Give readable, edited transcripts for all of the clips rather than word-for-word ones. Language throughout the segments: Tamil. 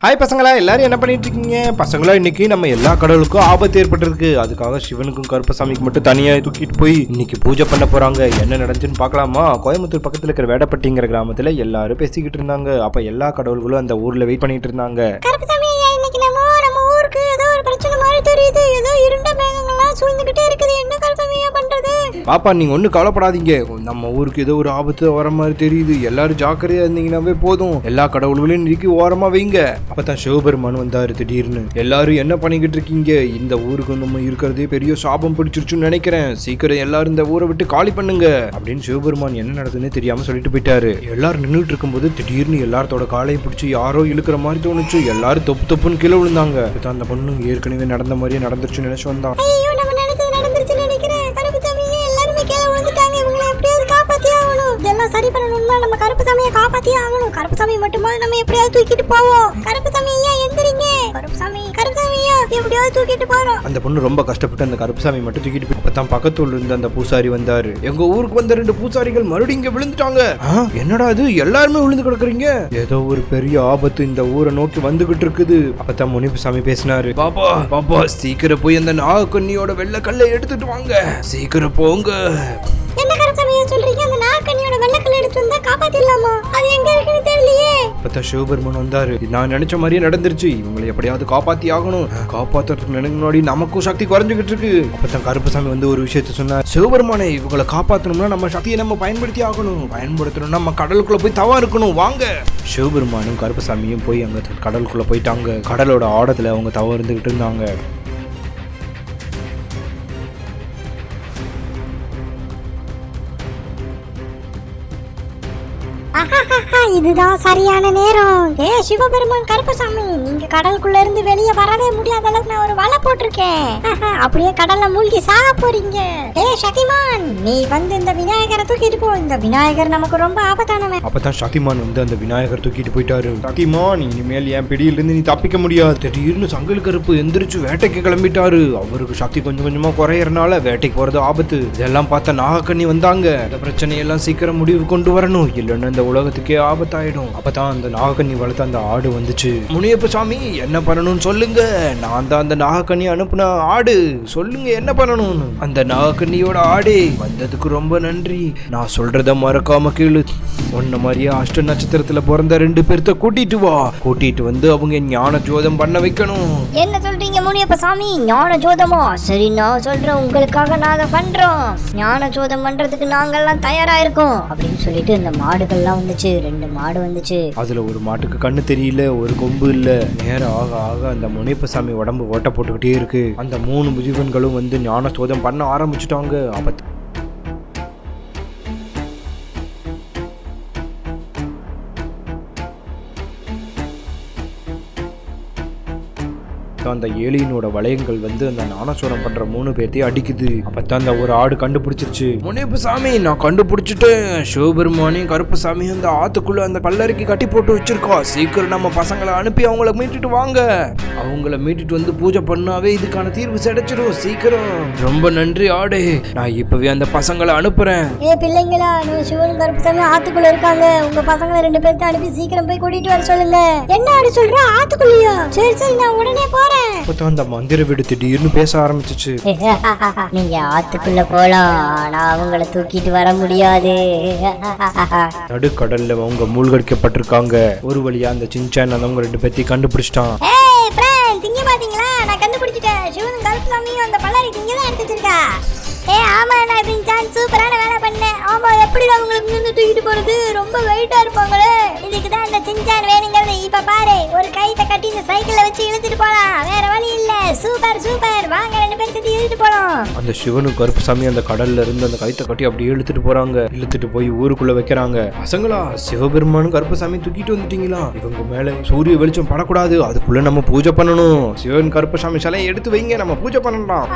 ஹாய் பசங்களா, எல்லாரும் என்ன பண்ணிட்டு இருக்கீங்க? பசங்களா, இன்னைக்கு நம்ம எல்லா கடவுளுக்கும் ஆபத்து ஏற்பட்டிருக்கு. அதுக்காக சிவனுக்கும் கருப்பசாமிக்கு மட்டும் தனியா தூக்கிட்டு போய் இன்னைக்கு பூஜை பண்ண போறாங்க. என்ன நடந்துச்சுன்னு பாக்கலாமா? கோயம்புத்தூர் பக்கத்துல இருக்கிற வேடப்பட்டிங்கிற கிராமத்துல எல்லாரும் பேசிக்கிட்டு இருந்தாங்க. அப்ப எல்லா கடவுள்களும் அந்த ஊர்ல வெயிட் பண்ணிட்டு இருந்தாங்க. நம்ம ஊருக்கு ஏதோ ஒரு பிரச்சனை மாதிரி தெரியுது. ஏதோ இருண்ட மேகங்கள்லாம் சூழ்ந்துகிட்டே இருக்குது. என்ன கருப்பமையா பண்றது? பாப்பா, நீங்க ஒண்ணு கவலைப்படாதீங்க. நம்ம ஊருக்கு ஏதோ ஒரு ஆபத்து வர மாதிரி தெரியுது. எல்லாரும் ஜாக்கிரதையா இருந்தீங்கன்னாவே போதும். எல்லா கடவுள்களையும் இன்னைக்கு ஓரமா வைங்க. அப்பதான் சிவபெருமான் வந்தாரு திடீர்னு. எல்லாரும் என்ன பண்ணிக்கிட்டு இருக்கீங்க? இந்த ஊருக்கு நம்ம இருக்கிறதே பெரிய சாபம் பிடிச்சிருச்சுன்னு நினைக்கிறேன். சீக்கிரம் எல்லாரும் இந்த ஊரை விட்டு காலி பண்ணுங்க அப்படின்னு சிவபெருமான் என்ன நடக்குதுன்னு தெரியாம சொல்லிட்டு போயிட்டாரு. எல்லாரும் நின்றுட்டு இருக்கும்போது திடீர்னு எல்லாரோட காலையை பிடிச்சி யாரோ இழுக்கிற மாதிரி தோணுச்சு. எல்லாரும் தொப்பு தொப்புன்னு கீழே விழுந்தாங்க. அந்த பொண்ணு ஏற்கனவே நடந்த மாதிரியே நடந்துருச்சுன்னு நினைச்சு வந்தான். சரி பண்ணணும்னா நம்ம கருப்பசாமியை காப்பாத்தியே ஆகணும். கருப்பசாமி மட்டுமா நம்ம எப்படியாவது தூக்கிட்டு போவோம். கருப்பசாமி ஐயா எந்திரிங்க. கருப்பசாமி ஐயா எப்படியாவது தூக்கிட்டு போறோம். அந்த பொண்ணு ரொம்ப கஷ்டப்பட்டு அந்த கருப்பசாமி மட்டும் தூக்கிட்டு போய் அப்பதான் பக்கத்துல இருந்த அந்த பூசாரி வந்தாரு. எங்க ஊருக்கு வந்த 2 பூசாரிகள் மறுபடியும் இங்க விழுந்துட்டாங்க. என்னடா இது, எல்லாருமே விழுந்து கிடக்குறீங்க? ஏதோ ஒரு பெரிய ஆபத்து இந்த ஊரை நோக்கி வந்துகிட்டு இருக்குது. அப்பதான் முனிப்புசாமி பேசினாரு. பாப்பா சீக்கிரம் போய் அந்த நாகக்கண்ணியோட வெள்ளக்கல்லை எடுத்துட்டு வாங்க. சீக்கிரம் போங்க. என்ன கருப்பசாமியா சொல்றீங்க? அந்த நாகக்கண்ணியோட வெள்ளக்கல்லை எடுத்து வந்தா காப்பாத்திடலாமா? அது எங்க இருக்குன்னு தெரியலையே. அப்பதான் சிவபெருமான் வந்தாரு. நான் நினைச்ச மாதிரியே நடந்துருச்சு. இவங்களை எப்படியாவது காப்பாத்தி ஆகணும். காப்பாத்துறதுக்கு முன்னாடி நமக்கும் சக்தி குறைஞ்சுகிட்டு இருக்கு. அப்பதான் கருப்பசாமி வந்து ஒரு விஷயத்த சொன்னார். சிவபெருமானே, இவங்களை காப்பாத்தணும்னா நம்ம சக்தியை நம்ம பயன்படுத்தி ஆகணும். பயன்படுத்தணும்னா நம்ம கடலுக்குள்ள போய் தவா இருக்கணும். வாங்க. சிவபெருமானும் கருப்பசாமியும் போய் அங்க கடலுக்குள்ள போயிட்டாங்க. கடலோட ஆழத்துல அவங்க தவ இருந்துகிட்டு இருந்தாங்க. இதுதான் சரியான நேரம். சிவபெருமான் கருப்பசாமி, நீங்க கடலுக்குள்ள இருந்து வெளியே வரவே முடியாத அளவுக்கு நான் ஒரு வலை போட்டிருக்கேன். அப்படியே கடல்ல மூழ்கி சாக போறீங்க. சக்திமான், நீ வந்து இந்த விநாயகரை தூக்கிட்டு போ. இந்த விநாயகர் நமக்கு ரொம்ப ஆபத்தானவன். அப்பதான் சக்திமான் வந்து அந்த விநாயகர் தூக்கிட்டு போயிட்டாரு. சக்திமான், இனிமேல் என் பிடியில இருந்து நீ தப்பிக்க முடியாது. திடீர்னு சங்கிலி கருப்பு எந்திரிச்சு வேட்டைக்கு கிளம்பிட்டாரு. அவருக்கு சக்தி கொஞ்சம் கொஞ்சமா குறையறனால வேட்டைக்கு போறது ஆபத்து. இதெல்லாம் பார்த்த நாகக்கண்ணி வந்தாங்க. இந்த பிரச்சனையெல்லாம் சீக்கிரம் முடிவு கொண்டு வரணும், இல்லைன்னா இந்த உலகத்துக்கே ஆபத்தாயிடும். அப்பதான் அந்த நாகக்கண்ணி வளர்த்த அந்த ஆடு வந்துச்சு. முனியப்ப சாமி, என்ன பண்ணணும்னு சொல்லுங்க. நான் தான் அந்த நாகக்கண்ணி அனுப்புன ஆடு. சொல்லுங்க என்ன பண்ணணும்னு. அந்த நாகக்கண்ணியோட ஆடே, வந்ததுக்கு ரொம்ப நன்றி. நான் சொல்றத மறக்காம கேளு. ஒன்ன மாதிரியே அஷ்ட நட்சத்திரத்துல பிறந்த 2 பேர்த்த கூட்டிட்டு வா. கூட்டிட்டு வந்து அவங்க ஞான ஜோதம் பண்ண வைக்கணும். என்ன சொல்றீங்க முனியப்ப சாமி? ஞான ஜோதமா? சரி, நான் சொல்றேன், உங்களுக்காக நான் அதை பண்றோம். ஞான ஜோதம் பண்றதுக்கு நாங்கெல்லாம் தயாரா இருக்கோம் அப்படின்னு சொல்லிட்டு இந்த மாடுகள்லாம் வந்துச்சு. 2 மாடு வந்துச்சு. அதுல ஒரு மாட்டுக்கு கண்ணு தெரியல, ஒரு கொம்பு இல்ல. நேரம் ஆக ஆக அந்த முனியப்பசாமி உடம்பு ஓட்ட போட்டுக்கிட்டே இருக்கு. அந்த 3 ஜீவன்களும் வந்து ஞான சோதம் பண்ண ஆரம்பிச்சுட்டாங்க. அந்த ஏலியனோட வளையங்கள் வந்து அந்த ஞானசோரம் பண்ற 3 பேர்த்தையும் அடிக்குது. அப்பதான் அந்த ஒரு ஆடு கண்டுபிடிச்சிருச்சு. முனியப்ப சாமி, நான் கண்டுபிடிச்சிட்டேன். சிவபெருமானையும் கருப்பசாமியும் அந்த ஆத்துக்குள்ள அந்த பல்லறைக்கு கட்டி போட்டு வச்சிருக்கோம். சீக்கிரம் நம்ம பசங்களை அனுப்பி அவங்கள மீட்டுட்டு வாங்க. அவங்கள மீட்டுட்டு வந்து பூஜை பண்ணாவே இதுக்கான தீர்வு கிடைச்சிடும். சீக்கிரம். ரொம்ப நன்றி ஆடே. நான் இப்பவே அந்த பசங்களை அனுப்புறேன். பிள்ளைங்களா, சிவனும் கருப்பசாமி ஆத்துக்குள்ள இருக்காங்க. உங்க பசங்களை 2 பேர்த்த அனுப்பி சீக்கிரம் போய் கூட்டிட்டு வர சொல்லுங்க. என்ன ஆடு சொல்ற? ஆத்துக்குள்ளியா? சரி, நான் உடனே போறேன். அந்த மந்திர வீடு திடீர்னு பேச ஆரம்பிச்சிச்சு. நீங்க ஆத்துக்குள்ள போலாம், ஆனா அவங்கள தூக்கிட்டு வர முடியாது. நடுக்கடல்ல அவங்க மூழ்கடிக்கப்பட்டிருக்காங்க. ஒரு வழியா அந்த சின்சான் அவங்க 2 பேர்த்தையும் கண்டுபிடிச்சிட்டான். திங்க பாத்தீங்களா? நான் கண்டுபிடிச்சிட்டேன். சிவனும் கருப்பசாமியும் அந்த பல்லறை இங்க தான் எடுத்து வச்சிருக்கா. ஆமா, நான் சின்சான் சூப்பரான வேலை பண்ணேன். ஆமா, எப்படி அவங்களுக்கு நின்று தூக்கிட்டு போறது? ரொம்ப வெயிட்டா இருப்பாங்களே. இதுக்கு தான் இந்த சின்சான் வேணுங்கிறது. இப்ப பாரு, ஒரு கைத்தை கட்டி இந்த சைக்கிள்ல வச்சு இழுத்துட்டு போலாம். வேற வழி இல்ல. Super super. வாங்க 2 பேரும் சேர்த்து இழுத்துட்டு போலாம். அந்த சிவனும் கருப்பசாமி அந்த கடல்ல இருந்து அந்த கைத்தை கட்டி அப்படியே இழுத்துட்டு போறாங்க. இழுத்துட்டு போய் ஊருக்குள்ள வைக்கிறாங்க. பசங்களா, சிவபெருமானும் கருப்பசாமி தூக்கிட்டு வந்துட்டீங்களா? இவங்க மேல சூரிய வெளிச்சம் படக்கூடாது. அதுக்குள்ள நம்ம பூஜை பண்ணணும். சிவன் கருப்பசாமி சிலையை எடுத்து வைங்க, நம்ம பூஜை பண்ணலாம்.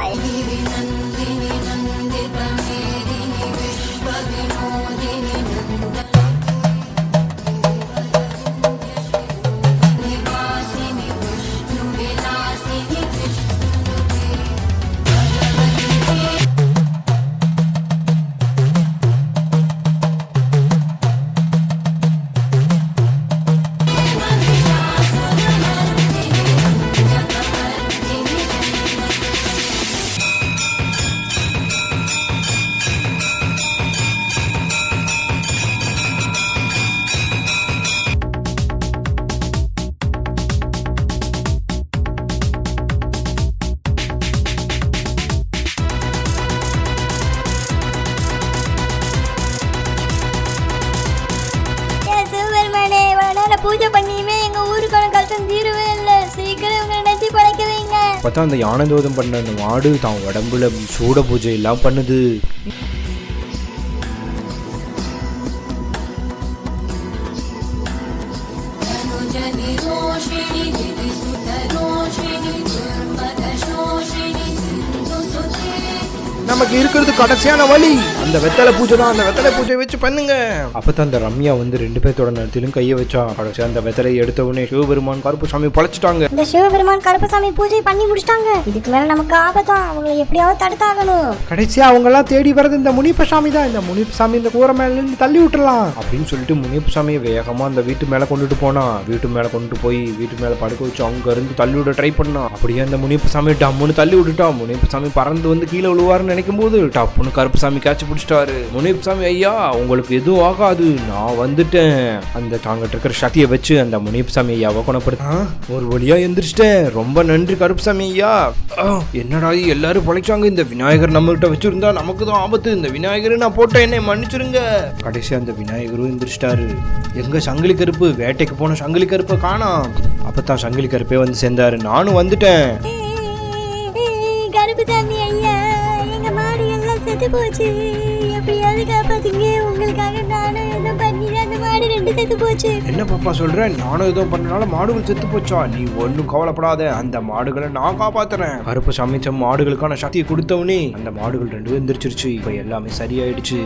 அப்பதான் அந்த யானை தோதம் பண்ண அந்த மாடு தான் உடம்புல சூட பூஜை எல்லாம் பண்ணுது. நமக்கு இருக்கிறது கடைசியான வழி அந்த வெத்தலை பூஜை தான். அந்த வெத்தலை பூஜை வச்சு பண்ணுங்க. அப்பதான் அந்த ரம்யா வந்து 2 பேர்த்தோட நேரத்திலும் கையை வச்சா. கடைசியா அந்த வெத்தலை எடுத்த உடனே சிவபெருமான் கருப்புசாமி பழச்சிட்டாங்க. இந்த சிவபெருமான் கருப்புசாமி பூஜை பண்ணி முடிச்சிட்டாங்க. இதுக்கு மேல நமக்கு ஆபத்தான். அவங்களை எப்படியாவது தடுத்தாகணும். கடைசியா அவங்க எல்லாம் தேடி வரது இந்த முனிப்பசாமி தான். இந்த முனிப்பசாமி இந்த கூரை மேல இருந்து தள்ளி விட்டுறலாம் அப்படின்னு சொல்லிட்டு முனிப்பசாமியை வேகமா அந்த வீட்டு மேல கொண்டுட்டு போனா. வீட்டு மேல கொண்டு போய் வீட்டு மேல படுக்க வச்சு அங்க இருந்து தள்ளி விட ட்ரை பண்ணா. அப்படியே அந்த முனிப்பசாமி டம்முன்னு தள்ளி விட்டுட்டா. முனிப்பசாமி பறந்து வந்து கீழே விழுவாருன்னு நினைக்கும் போது டப்புன்னு கருப்புசாமி கேட்ச் பிடிச்சிட்டாரு. முனிப்பசாமி ஐயா உங்களுக்கு எதுவும் ஆகாது, நான் வந்துட்டேன். அந்த தாங்கிட்ட இருக்கிற சக்தியை வச்சு அந்த முனிப்பசாமி ஐயாவை குணப்படுத்த ஒரு வழியா எந்திரிச்சிட்டேன். ரொம்ப நன்றி கருப்புசாமி ஐயா. என்னடா எல்லாரும் பொழைச்சாங்க. இந்த விநாயகர் நம்ம கிட்ட வச்சிருந்தா நமக்கு தான் ஆபத்து. இந்த விநாயகரை நான் போட்டேன், என்னை மன்னிச்சிருங்க. கடைசி அந்த விநாயகரும் எந்திரிச்சிட்டாரு. எங்க சங்கிலி கருப்பு வேட்டைக்கு போன சங்கிலி கருப்பை காணோம். அப்பதான் சங்கிலி கருப்பே வந்து சேர்ந்தாரு. நானும் வந்துட்டேன். கருப்புசாமி ஐயா எங்க மாடு எல்லாம் செத்து போச்சு, எப்படியாவது காப்பாத்துங்க. உங்களுக்காக நானும் எதுவும் பண்ணி அந்த மாடு 2 செத்து போச்சு. என்ன பாப்பா சொல்ற? நானும் ஏதோ பண்ணனால மாடுகள் செத்து போச்சா? நீ ஒன்னும் கவலைப்படாத, அந்த மாடுகளை நான் காப்பாத்துறேன். கருப்பு சமைச்ச மாடுகளுக்கான சக்தியை கொடுத்தவனே அந்த மாடுகள் 2 எந்திரிச்சிருச்சு. இப்ப எல்லாமே சரியாயிடுச்சு.